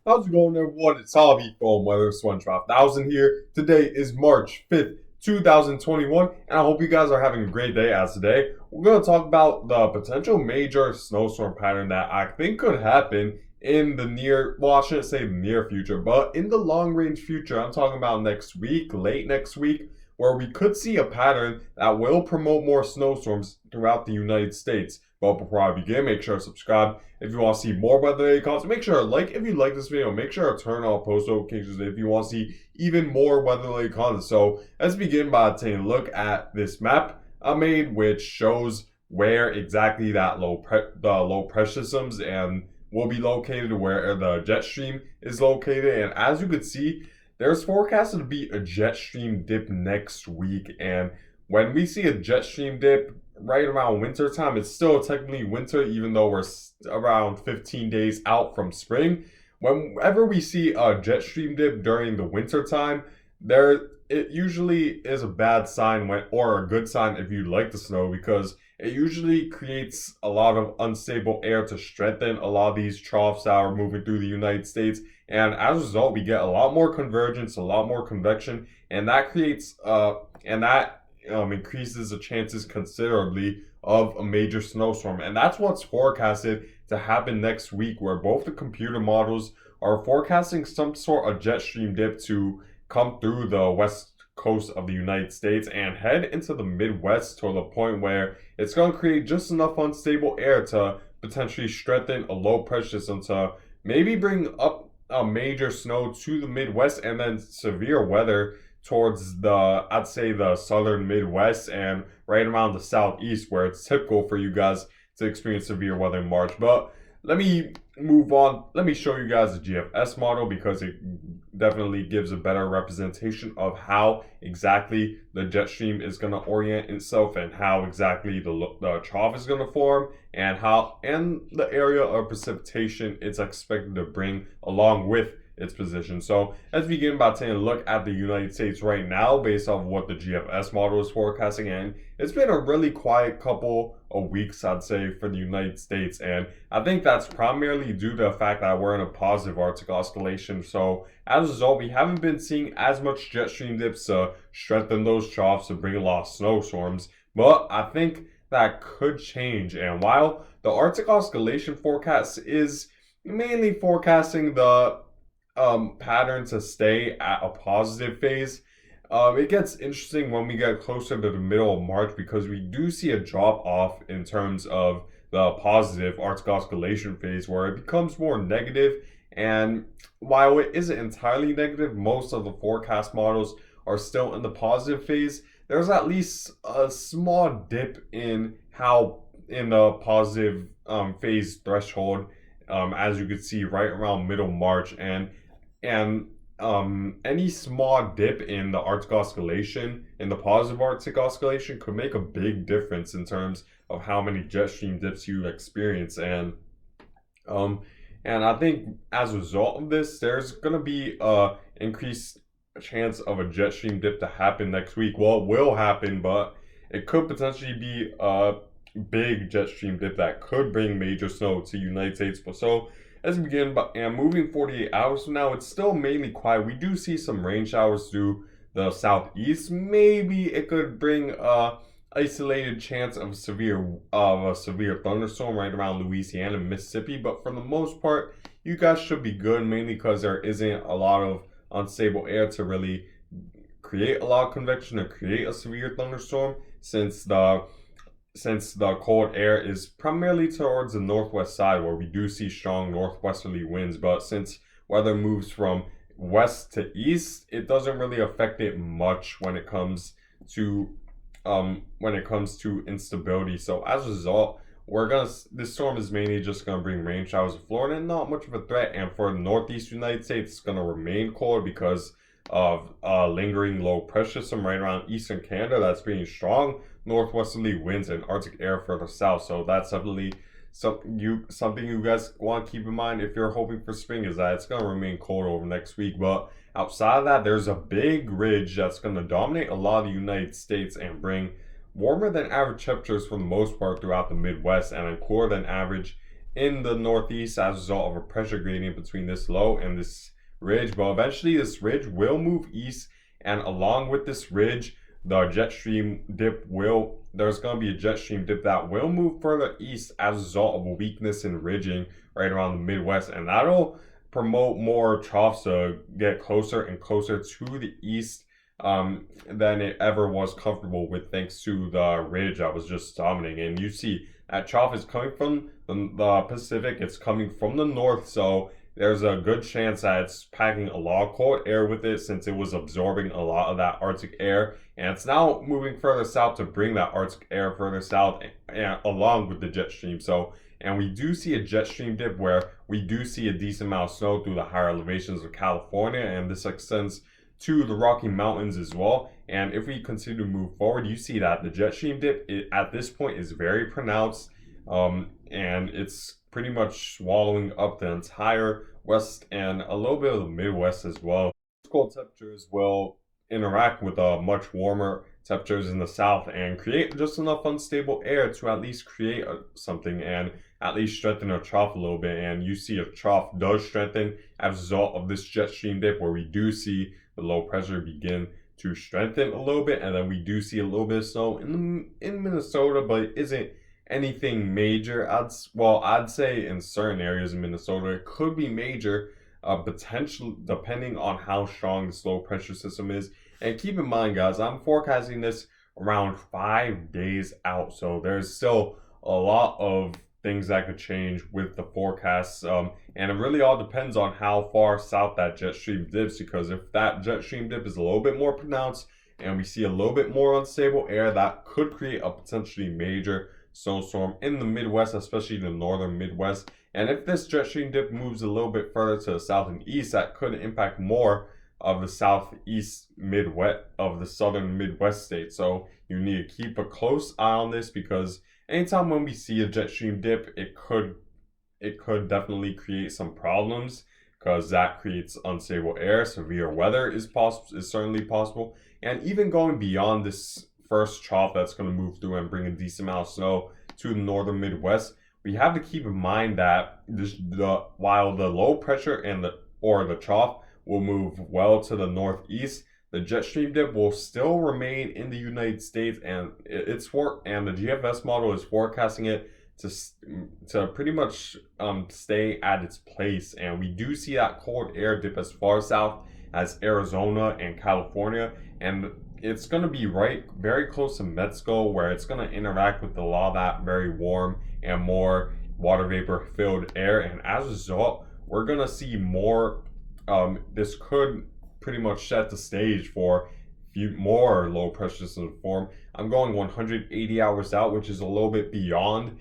How's it going, everyone? It's Hobby from Weather SpongeBob 1000 here. Today is March 5th, 2021, and I hope you guys are having a great day as today. We're going to talk about the potential major snowstorm pattern that I think could happen in the well, I shouldn't say the near future, but in the long range future. I'm talking about next week, late next week, where we could see a pattern that will promote more snowstorms throughout the United States. But before I begin, make sure to subscribe if you want to see more weather-related content. Make sure to like if you like this video. Make sure to turn on post notifications if you want to see even more weather-related content. So let's begin by taking a look at this map I made, which shows where exactly that the low pressure systems and will be located, where the jet stream is located. And as you can see, there's forecasted to be a jet stream dip next week. And when we see a jet stream dip right around winter time, it's still technically winter, even though we're around 15 days out from spring. Whenever we see a jet stream dip during the winter time, it usually is a bad sign or a good sign if you like the snow, because it usually creates a lot of unstable air to strengthen a lot of these troughs that are moving through the United States. And as a result, we get a lot more convergence, a lot more convection, and that creates increases the chances considerably of a major snowstorm. And that's what's forecasted to happen next week, where both the computer models are forecasting some sort of jet stream dip to come through the west coast of the United States and head into the Midwest to the point where it's going to create just enough unstable air to potentially strengthen a low pressure system to maybe bring up a major snow to the Midwest, and then severe weather towards I'd say the southern Midwest and right around the southeast, where it's typical for you guys to experience severe weather in March. But let me move on. Let me show you guys the GFS model, because it definitely gives a better representation of how exactly the jet stream is going to orient itself, and how exactly the trough is going to form, and the area of precipitation it's expected to bring along with its position. So let's begin by taking a look at the United States right now based off what the GFS model is forecasting. And it's been a really quiet couple of weeks, I'd say, for the United States. And I think that's primarily due to the fact that we're in a positive Arctic oscillation. So as a result, we haven't been seeing as much jet stream dips to strengthen those troughs to bring a lot of snowstorms. But I think that could change. And while the Arctic oscillation forecast is mainly forecasting the pattern to stay at a positive phase, it gets interesting when we get closer to the middle of March, because we do see a drop off in terms of the positive Arctic oscillation phase, where it becomes more negative. And while it isn't entirely negative, most of the forecast models are still in the positive phase. There's at least a small dip in the positive phase threshold, as you can see right around middle March. And any small dip in the Arctic oscillation, in the positive Arctic oscillation, could make a big difference in terms of how many jet stream dips you experience. And I think as a result of this, there's gonna be a increased chance of a jet stream dip to happen next week. Well, it will happen, but it could potentially be a big jet stream dip that could bring major snow to the United States. So let's begin. And moving 48 hours from now, it's still mainly quiet. We do see some rain showers through the southeast. Maybe it could bring a isolated chance of a severe thunderstorm right around Louisiana and Mississippi. But for the most part, you guys should be good, mainly because there isn't a lot of unstable air to really create a lot of convection or create a severe thunderstorm, since the cold air is primarily towards the northwest side, where we do see strong northwesterly winds. But since weather moves from west to east, it doesn't really affect it much when it comes to instability. So as a result, this storm is mainly just gonna bring rain showers to Florida, and not much of a threat. And for the northeast United States, it's gonna remain cold because of lingering low pressure system right around eastern Canada that's bringing strong northwesterly winds and Arctic air further south. So that's definitely something you guys want to keep in mind if you're hoping for spring, is that it's going to remain cold over next week. But outside of that, there's a big ridge that's going to dominate a lot of the United States and bring warmer than average temperatures for the most part throughout the Midwest, and then cooler than average in the northeast as a result of a pressure gradient between this low and this ridge. But eventually, this ridge will move east, and along with this ridge, the jet stream dip will. There's going to be a jet stream dip that will move further east as a result of a weakness in ridging right around the Midwest, and that'll promote more troughs to get closer and closer to the east than it ever was comfortable with, thanks to the ridge I was just dominating. And you see that trough is coming from the Pacific, it's coming from the north, so there's a good chance that it's packing a lot of cold air with it since it was absorbing a lot of that Arctic air, and it's now moving further south to bring that Arctic air further south and along with the jet stream. So, and we do see a jet stream dip where we do see a decent amount of snow through the higher elevations of California, and this extends to the Rocky Mountains as well. And if we continue to move forward, you see that the jet stream dip at this point is very pronounced, and it's pretty much swallowing up the entire west and a little bit of the Midwest as well. Cold temperatures will interact with much warmer temperatures in the south and create just enough unstable air to at least create something and at least strengthen a trough a little bit. And you see a trough does strengthen as a result of this jet stream dip, where we do see the low pressure begin to strengthen a little bit, and then we do see a little bit of snow in Minnesota, but it isn't anything major. I'd say in certain areas in Minnesota it could be major, potential depending on how strong this low pressure system is. And keep in mind, guys, I'm forecasting this around 5 days out, so there's still a lot of things that could change with the forecasts, and it really all depends on how far south that jet stream dips, because if that jet stream dip is a little bit more pronounced and we see a little bit more unstable air, that could create a potentially major snowstorm in the Midwest, especially the northern Midwest. And if this jet stream dip moves a little bit further to the south and east, that could impact more of the southeast Midwest of the southern Midwest states. So you need to keep a close eye on this, because anytime when we see a jet stream dip, it could definitely create some problems, because that creates unstable air. Severe weather is certainly possible, and even going beyond this first trough that's going to move through and bring a decent amount of snow to the northern Midwest, we have to keep in mind that while the low pressure and the trough will move well to the northeast, the jet stream dip will still remain in the United States, and the GFS model is forecasting it to pretty much stay at its place. And we do see that cold air dip as far south as Arizona and California, and it's going to be very close to Mexico, where it's going to interact with a lot of that very warm and more water vapor filled air. And as a result, we're going to see more. This could pretty much set the stage for more low pressure systems to form. I'm going 180 hours out, which is a little bit beyond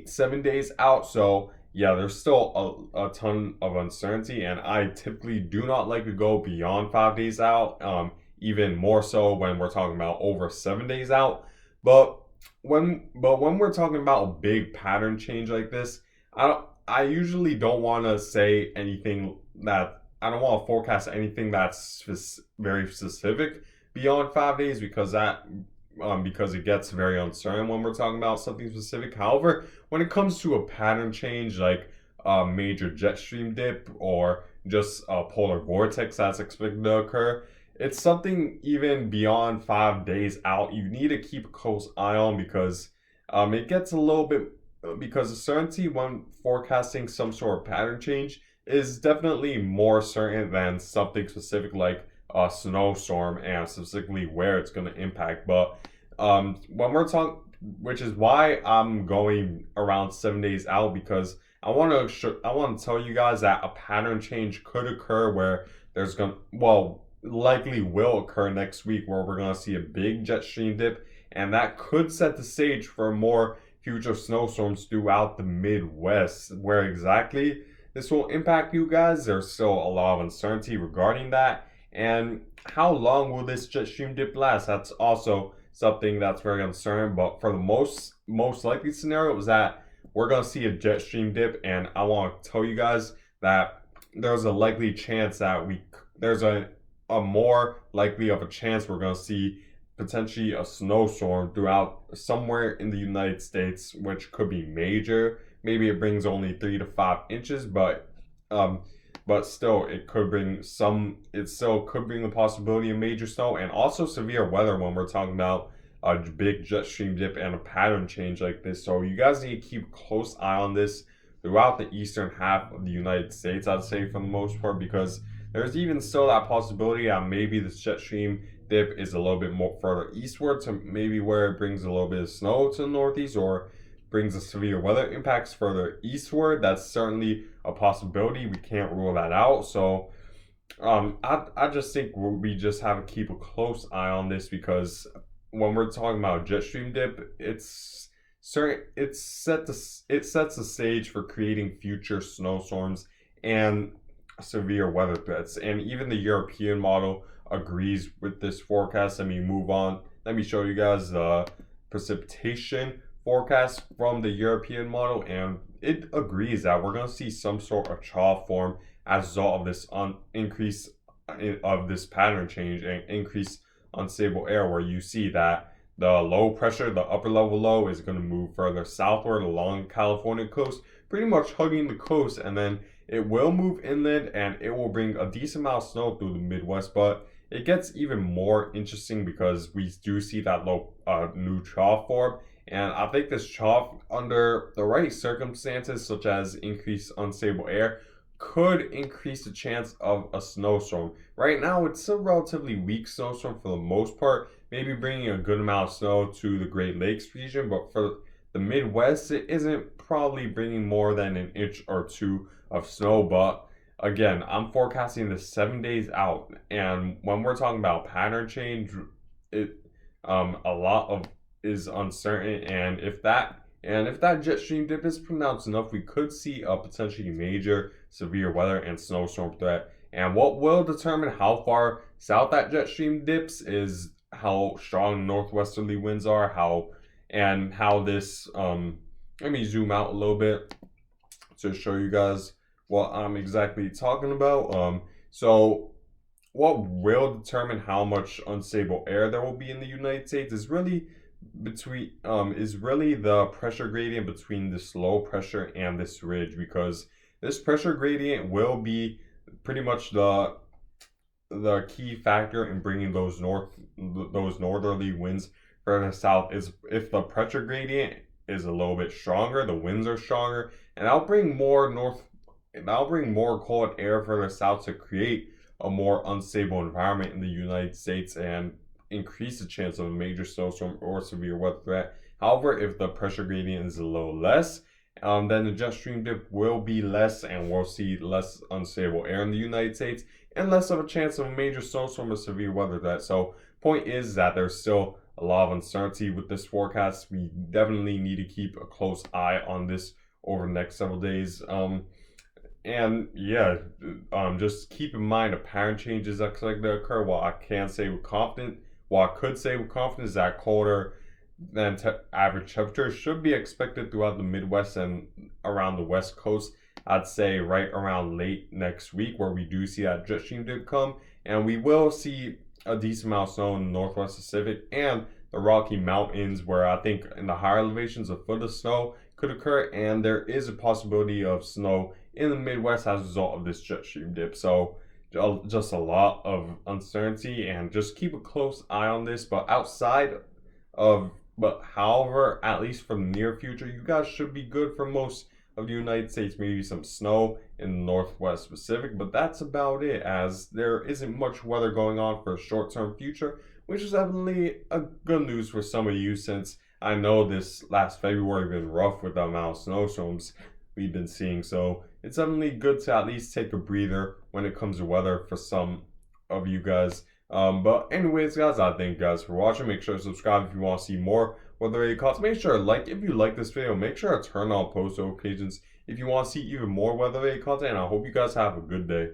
7 days out. So yeah, there's still a ton of uncertainty, and I typically do not like to go beyond 5 days out. Even more so when we're talking about over 7 days out. But when we're talking about a big pattern change like this, I usually don't want to say anything that I don't want to forecast anything that's very specific beyond 5 days, because it gets very uncertain when we're talking about something specific. However, when it comes to a pattern change like a major jet stream dip or just a polar vortex that's expected to occur, it's something even beyond 5 days out you need to keep a close eye on, because it gets a little bit, because the certainty when forecasting some sort of pattern change is definitely more certain than something specific like a snowstorm and specifically where it's going to impact. But when we're talking, which is why I'm going around 7 days out, because I want to tell you guys that a pattern change could occur where likely will occur next week, where we're going to see a big jet stream dip, and that could set the stage for more future snowstorms throughout the Midwest. Where exactly this will impact you guys, there's still a lot of uncertainty regarding that. And how long will this jet stream dip last? That's also something that's very uncertain. But for the most likely scenario is that we're going to see a jet stream dip, and I want to tell you guys that there's a likely chance that there's a more likely of a chance we're going to see potentially a snowstorm throughout somewhere in the United States, which could be major, maybe it brings only 3 to 5 inches, um, but still it could bring some. It still could bring the possibility of major snow and also severe weather when we're talking about a big jet stream dip and a pattern change like this. So you guys need to keep a close eye on this throughout the eastern half of the United States, I'd say, for the most part, because there's even still that possibility that maybe this jet stream dip is a little bit more further eastward to maybe where it brings a little bit of snow to the northeast, or brings the severe weather impacts further eastward. That's certainly a possibility. We can't rule that out. So I just think we just have to keep a close eye on this, because when we're talking about jet stream dip, it sets the stage for creating future snowstorms and severe weather threats. And even the European model agrees with this forecast. Let me move on. Let me show you guys the precipitation forecast from the European model, and it agrees that we're going to see some sort of trough form as a result of this increase of this pattern change and increase unstable air, where you see that the low pressure, the upper level low, is going to move further southward along the California coast, pretty much hugging the coast, and then it will move inland and it will bring a decent amount of snow through the Midwest. But it gets even more interesting because we do see that low new trough form. And I think this trough, under the right circumstances, such as increased unstable air, could increase the chance of a snowstorm. Right now, it's a relatively weak snowstorm for the most part, maybe bringing a good amount of snow to the Great Lakes region, but for the Midwest, it isn't probably bringing more than an inch or two of snow. But again, I'm forecasting this 7 days out, and when we're talking about pattern change, it a lot of is uncertain, and if that jet stream dip is pronounced enough, we could see a potentially major severe weather and snowstorm threat. And what will determine how far south that jet stream dips is how strong northwesterly winds are, how this let me zoom out a little bit to show you guys what I'm exactly talking about. So what will determine how much unstable air there will be in the United States is really the pressure gradient between this low pressure and this ridge, because this pressure gradient will be pretty much the key factor in bringing those northerly winds further south. Is if the pressure gradient is a little bit stronger, the winds are stronger, and that'll bring more cold air further south to create a more unstable environment in the United States and increase the chance of a major snowstorm or severe weather threat. However, if the pressure gradient is a little less, then the jet stream dip will be less, and we'll see less unstable air in the United States and less of a chance of a major snowstorm or severe weather threat. So, point is that there's still a lot of uncertainty with this forecast. We definitely need to keep a close eye on this over the next several days. And yeah, just keep in mind the pattern changes that expected to occur. What I could say with confidence is that colder than average temperatures should be expected throughout the Midwest and around the West Coast. I'd say right around late next week, where we do see that jet stream dip come, and we will see a decent amount of snow in the Northwest Pacific and the Rocky Mountains, where I think in the higher elevations a foot of snow could occur, and there is a possibility of snow in the Midwest as a result of this jet stream dip. So just a lot of uncertainty, and just keep a close eye on this. But however, at least for the near future, you guys should be good for most of the United States. Maybe some snow in the Northwest Pacific, but that's about it, as there isn't much weather going on for a short-term future, which is definitely a good news for some of you, since I know this last February been rough with the amount of snowstorms we've been seeing. So it's definitely good to at least take a breather when it comes to weather for some of you guys. But anyways, guys, I thank you guys for watching. Make sure to subscribe if you want to see more weather-related content. Make sure to like if you like this video. Make sure to turn on post notifications if you want to see even more weather-related content. And I hope you guys have a good day.